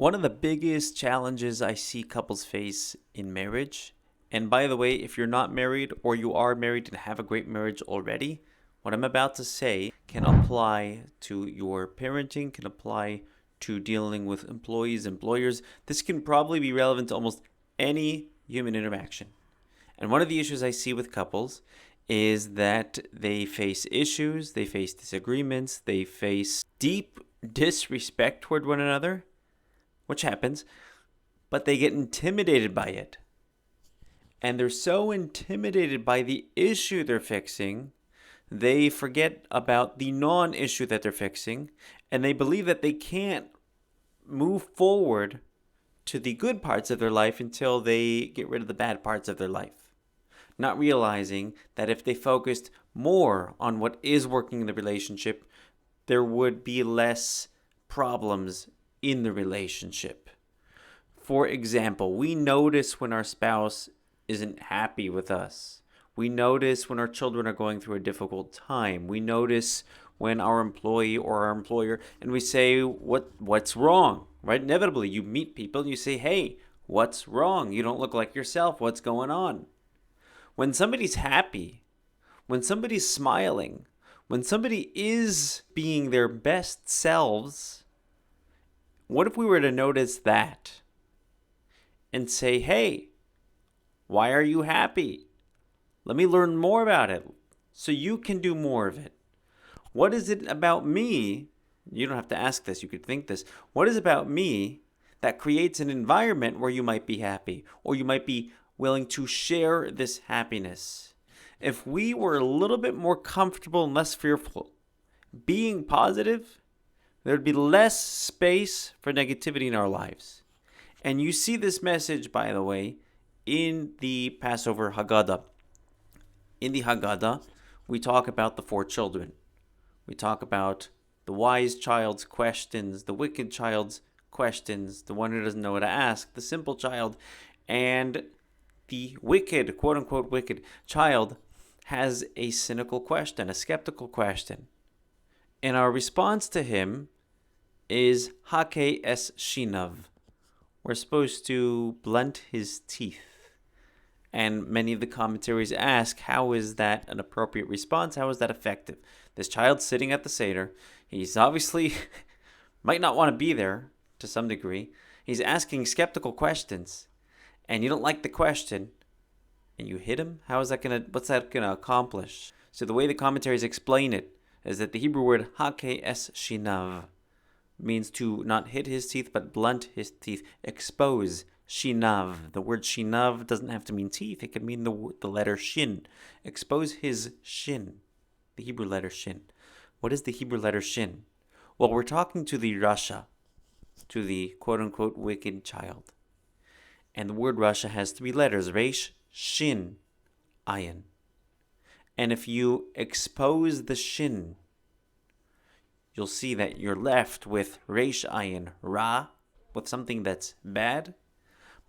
One of the biggest challenges I see couples face in marriage, and by the way, if you're not married or you are married and have a great marriage already, what I'm about to say can apply to your parenting, can apply to dealing with employees, employers. This can probably be relevant to almost any human interaction. And one of the issues I see with couples is that they face issues, they face disagreements, they face deep disrespect toward one another, which happens, but they get intimidated by it. And they're so intimidated by the issue they're fixing, they forget about the non-issue that they're fixing, and they believe that they can't move forward to the good parts of their life until they get rid of the bad parts of their life. Not realizing that if they focused more on what is working in the relationship, there would be less problems in the relationship. For example, we notice when our spouse isn't happy with us. We notice when our children are going through a difficult time. We notice when our employee or our employer, and we say, what's wrong, right? Inevitably, you meet people and you say, hey, what's wrong? You don't look like yourself. What's going on? When somebody's happy, when somebody's smiling, when somebody is being their best selves, what if we were to notice that and say, hey, why are you happy? Let me learn more about it so you can do more of it. What is it about me? You don't have to ask this, you could think this. What is about me that creates an environment where you might be happy or you might be willing to share this happiness? If we were a little bit more comfortable and less fearful being positive, there'd be less space for negativity in our lives. And you see this message, by the way, in the Passover Haggadah. In the Haggadah, we talk about the 4 children. We talk about the wise child's questions, the wicked child's questions, the one who doesn't know what to ask, the simple child, and the wicked, quote-unquote wicked child has a cynical question, a skeptical question. And our response to him is hake es shinav. We're supposed to blunt his teeth. And many of the commentaries ask, how is that an appropriate response? How is that effective? This child's sitting at the Seder. He's obviously might not want to be there to some degree. He's asking skeptical questions. And you don't like the question, and you hit him? What's that gonna accomplish? So the way the commentaries explain it is that the Hebrew word hake es shinav means to not hit his teeth, but blunt his teeth, expose shinav. The word shinav doesn't have to mean teeth. It can mean the letter shin. Expose his shin, the Hebrew letter shin. What is the Hebrew letter shin? Well, we're talking to the Rasha, to the quote-unquote wicked child. And the word Rasha has 3 letters, resh, shin, ayin. And if you expose the shin, you'll see that you're left with resh, ayin, ra, with something that's bad.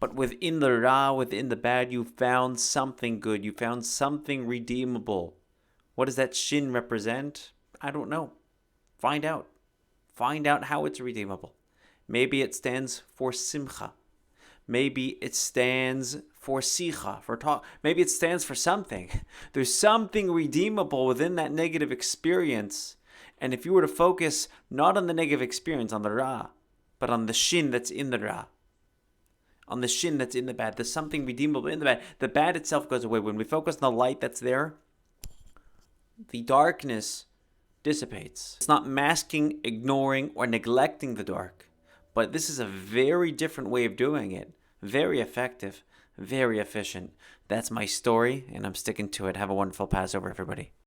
But within the ra, within the bad, you found something good. You found something redeemable. What does that shin represent? I don't know. Find out. Find out how it's redeemable. Maybe it stands for simcha. Maybe it stands for sicha, for talk. Maybe it stands for something. There's something redeemable within that negative experience. And if you were to focus not on the negative experience, on the ra, but on the shin that's in the ra, on the shin that's in the bad, there's something redeemable in the bad itself goes away. When we focus on the light that's there, the darkness dissipates. It's not masking, ignoring, or neglecting the dark. But this is a very different way of doing it. Very effective, very efficient. That's my story, and I'm sticking to it. Have a wonderful Passover, everybody.